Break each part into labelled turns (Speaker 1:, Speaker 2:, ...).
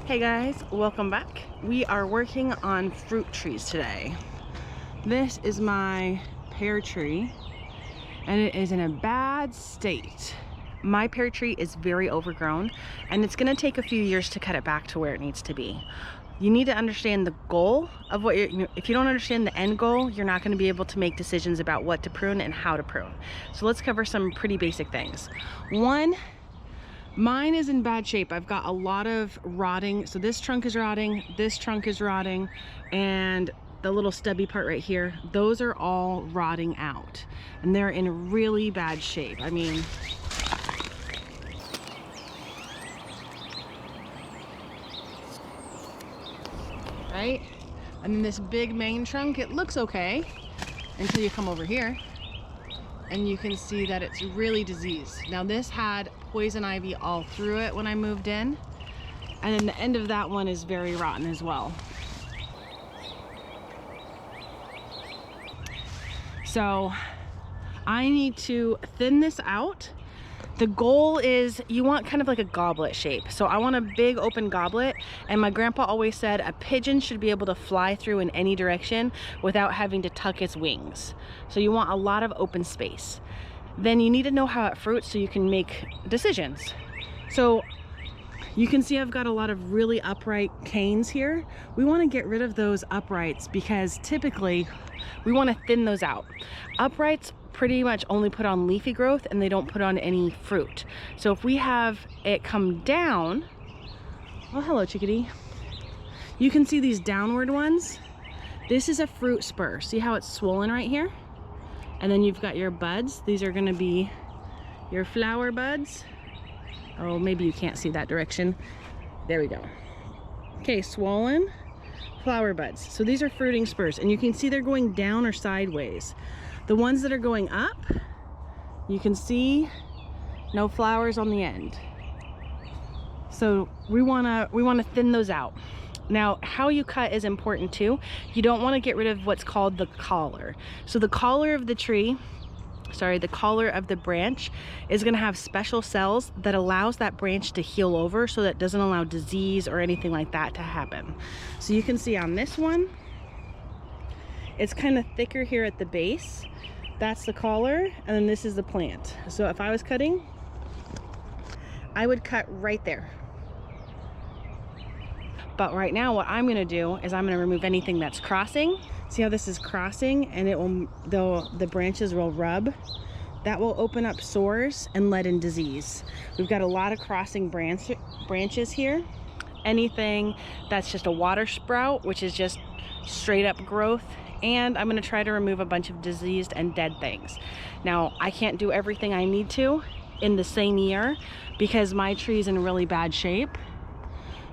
Speaker 1: Hey guys, welcome back. We are working on fruit trees today. This is my pear tree and it is in a bad state. My pear tree is very overgrown and it's going to take a few years to cut it back to where it needs to be. You need to understand the goal of what if you don't understand the end goal, you're not going to be able to make decisions about what to prune and how to prune. So let's cover some pretty basic things. One, mine is in bad shape. I've got a lot of rotting. So this trunk is rotting, this trunk is rotting, and the little stubby part right here, those are all rotting out. And they're in really bad shape. I mean, right? And then this big main trunk, it looks okay until you come over here and you can see that it's really diseased. Now this had poison ivy all through it when I moved in, and then the end of that one is very rotten as well. So I need to thin this out. The goal is you want kind of like a goblet shape. So I want a big open goblet, and my grandpa always said a pigeon should be able to fly through in any direction without having to tuck its wings. So you want a lot of open space. Then you need to know how it fruits so you can make decisions. So you can see I've got a lot of really upright canes here. We want to get rid of those uprights because typically we want to thin those out. Uprights pretty much only put on leafy growth and they don't put on any fruit. So if we have it come down, oh hello chickadee, you can see these downward ones. This is a fruit spur. See how it's swollen right here? And then you've got your buds. These are going to be your flower buds. Oh, maybe you can't see that direction. There we go. Okay, swollen flower buds. So these are fruiting spurs, and you can see they're going down or sideways. The ones that are going up, you can see no flowers on the end. So we wanna thin those out. Now, how you cut is important too. You don't want to get rid of what's called the collar. So the collar of the tree, the collar of the branch is going to have special cells that allows that branch to heal over, so that doesn't allow disease or anything like that to happen. So you can see on this one, it's kind of thicker here at the base. That's the collar, and then this is the plant. So if I was cutting, I would cut right there. But right now what I'm going to do is I'm going to remove anything that's crossing. See how this is crossing, and it will, the branches will rub. That will open up sores and let in disease. We've got a lot of crossing branches here. Anything that's just a water sprout, which is just straight up growth, and I'm going to try to remove a bunch of diseased and dead things. Now, I can't do everything I need to in the same year because my tree's in really bad shape.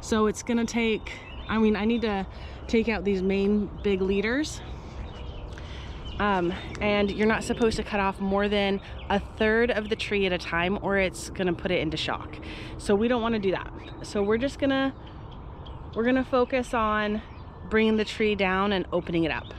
Speaker 1: So it's going to take, I need to take out these main big leaders. And you're not supposed to cut off more than a third of the tree at a time, or it's going to put it into shock. So we don't want to do that. So we're going to focus on bringing the tree down and opening it up.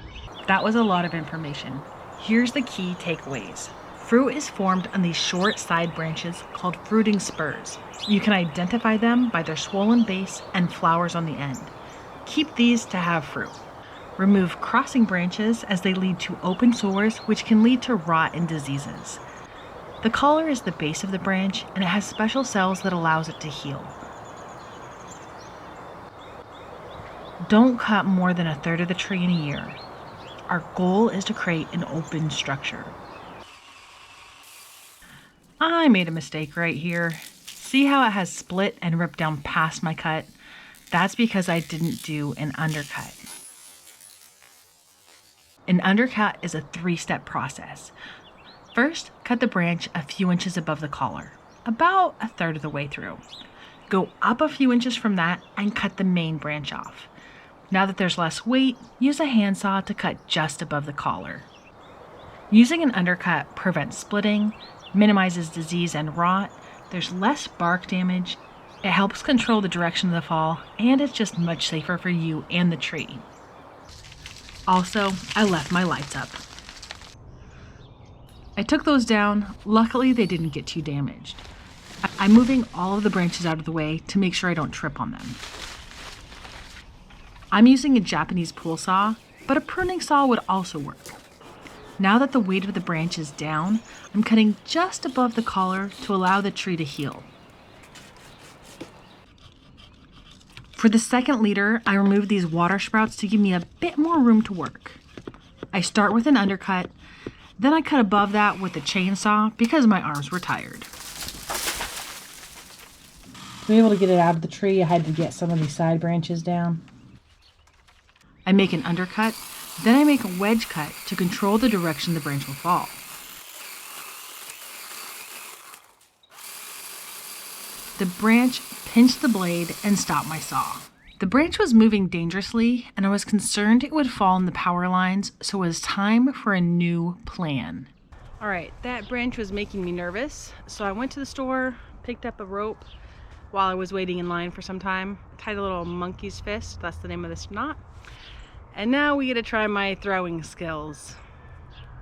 Speaker 2: That was a lot of information. Here's the key takeaways. Fruit is formed on these short side branches called fruiting spurs. You can identify them by their swollen base and flowers on the end. Keep these to have fruit. Remove crossing branches as they lead to open sores, which can lead to rot and diseases. The collar is the base of the branch, and it has special cells that allows it to heal. Don't cut more than a third of the tree in a year. Our goal is to create an open structure. I made a mistake right here. See how it has split and ripped down past my cut? That's because I didn't do an undercut. An undercut is a 3-step process. First, cut the branch a few inches above the collar, about a third of the way through. Go up a few inches from that and cut the main branch off. Now that there's less weight, use a handsaw to cut just above the collar. Using an undercut prevents splitting, minimizes disease and rot, there's less bark damage, it helps control the direction of the fall, and it's just much safer for you and the tree. Also, I left my lights up. I took those down. Luckily, they didn't get too damaged. I'm moving all of the branches out of the way to make sure I don't trip on them. I'm using a Japanese pool saw, but a pruning saw would also work. Now that the weight of the branch is down, I'm cutting just above the collar to allow the tree to heal. For the second leader, I removed these water sprouts to give me a bit more room to work. I start with an undercut, then I cut above that with a chainsaw because my arms were tired.
Speaker 1: To be able to get it out of the tree, I had to get some of these side branches down.
Speaker 2: I make an undercut, then I make a wedge cut to control the direction the branch will fall. The branch pinched the blade and stopped my saw. The branch was moving dangerously, and I was concerned it would fall in the power lines, so it was time for a new plan.
Speaker 1: All right, that branch was making me nervous, so I went to the store, picked up a rope while I was waiting in line for some time, tied a little monkey's fist, that's the name of this knot. And now we get to try my throwing skills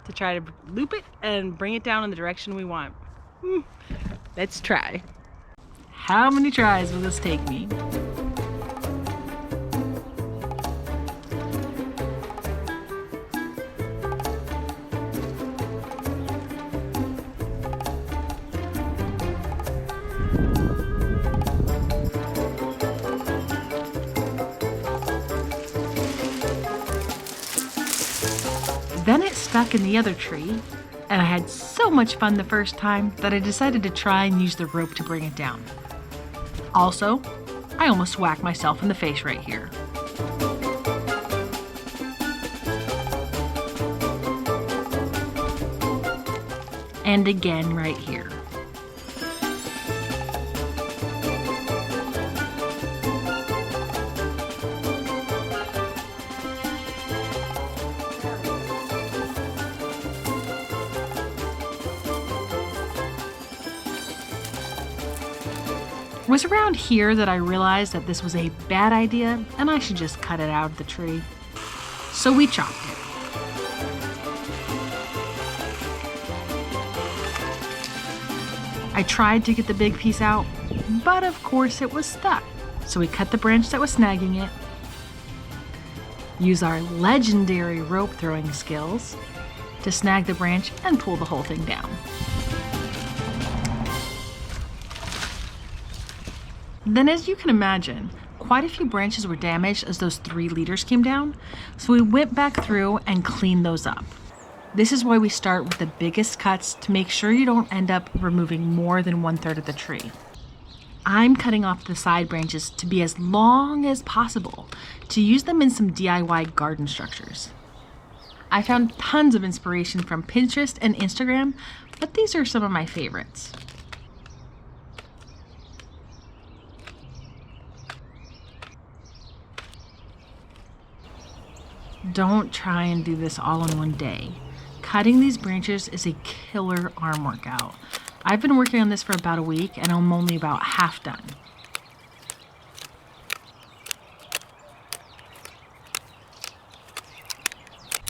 Speaker 1: to try to loop it and bring it down in the direction we want. Let's try.
Speaker 2: How many tries will this take me? Then it stuck in the other tree, and I had so much fun the first time that I decided to try and use the rope to bring it down. Also, I almost whacked myself in the face right here. And again right here. It was around here that I realized that this was a bad idea and I should just cut it out of the tree. So we chopped it. I tried to get the big piece out, but of course it was stuck. So we cut the branch that was snagging it, use our legendary rope throwing skills to snag the branch and pull the whole thing down. Then, as you can imagine, quite a few branches were damaged as those 3 leaders came down, so we went back through and cleaned those up. This is why we start with the biggest cuts to make sure you don't end up removing more than 1/3 of the tree. I'm cutting off the side branches to be as long as possible to use them in some DIY garden structures. I found tons of inspiration from Pinterest and Instagram, but these are some of my favorites. Don't try and do this all in one day. Cutting these branches is a killer arm workout. I've been working on this for about a week and I'm only about half done.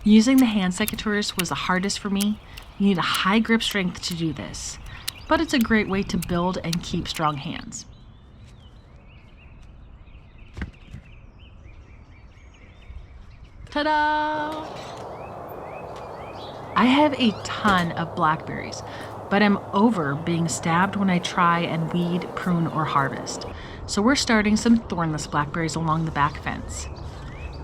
Speaker 2: Using the hand secateurs was the hardest for me. You need a high grip strength to do this, but it's a great way to build and keep strong hands. Ta-da! I have a ton of blackberries, but I'm over being stabbed when I try and weed, prune, or harvest. So we're starting some thornless blackberries along the back fence.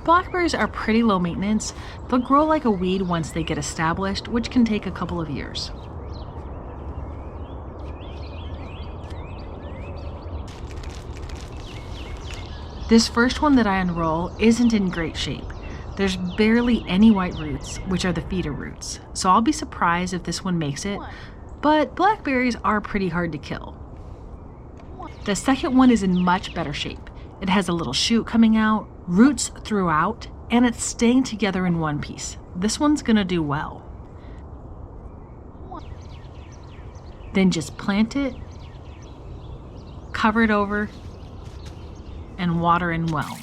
Speaker 2: Blackberries are pretty low maintenance. They'll grow like a weed once they get established, which can take a couple of years. This first one that I unroll isn't in great shape. There's barely any white roots, which are the feeder roots, so I'll be surprised if this one makes it, but blackberries are pretty hard to kill. The second one is in much better shape. It has a little shoot coming out, roots throughout, and it's staying together in one piece. This one's gonna do well. Then just plant it, cover it over, and water in well.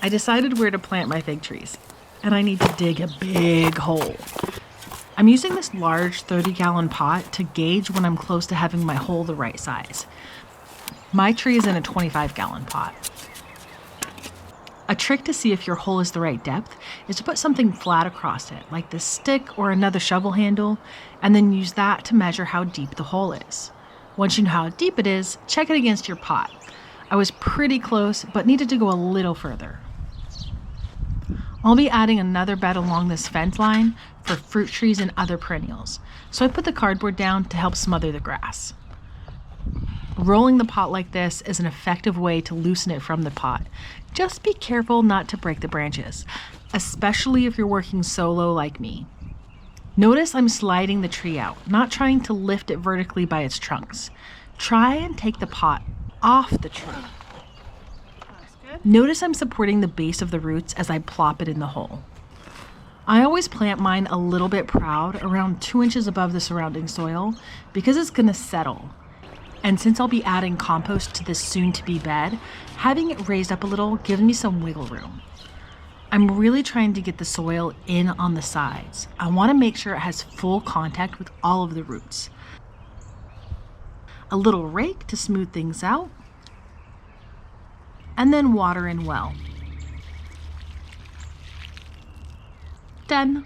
Speaker 2: I decided where to plant my fig trees, and I need to dig a big hole. I'm using this large 30-gallon pot to gauge when I'm close to having my hole the right size. My tree is in a 25-gallon pot. A trick to see if your hole is the right depth is to put something flat across it, like this stick or another shovel handle, and then use that to measure how deep the hole is. Once you know how deep it is, check it against your pot. I was pretty close, but needed to go a little further. I'll be adding another bed along this fence line for fruit trees and other perennials, so I put the cardboard down to help smother the grass. Rolling the pot like this is an effective way to loosen it from the pot. Just be careful not to break the branches, especially if you're working solo like me. Notice I'm sliding the tree out, not trying to lift it vertically by its trunks. Try and take the pot off the tree. Notice I'm supporting the base of the roots as I plop it in the hole. I always plant mine a little bit proud, around 2 inches above the surrounding soil, because it's going to settle. And since I'll be adding compost to this soon-to-be bed, having it raised up a little gives me some wiggle room. I'm really trying to get the soil in on the sides. I want to make sure it has full contact with all of the roots. A little rake to smooth things out, and then water in well. Done.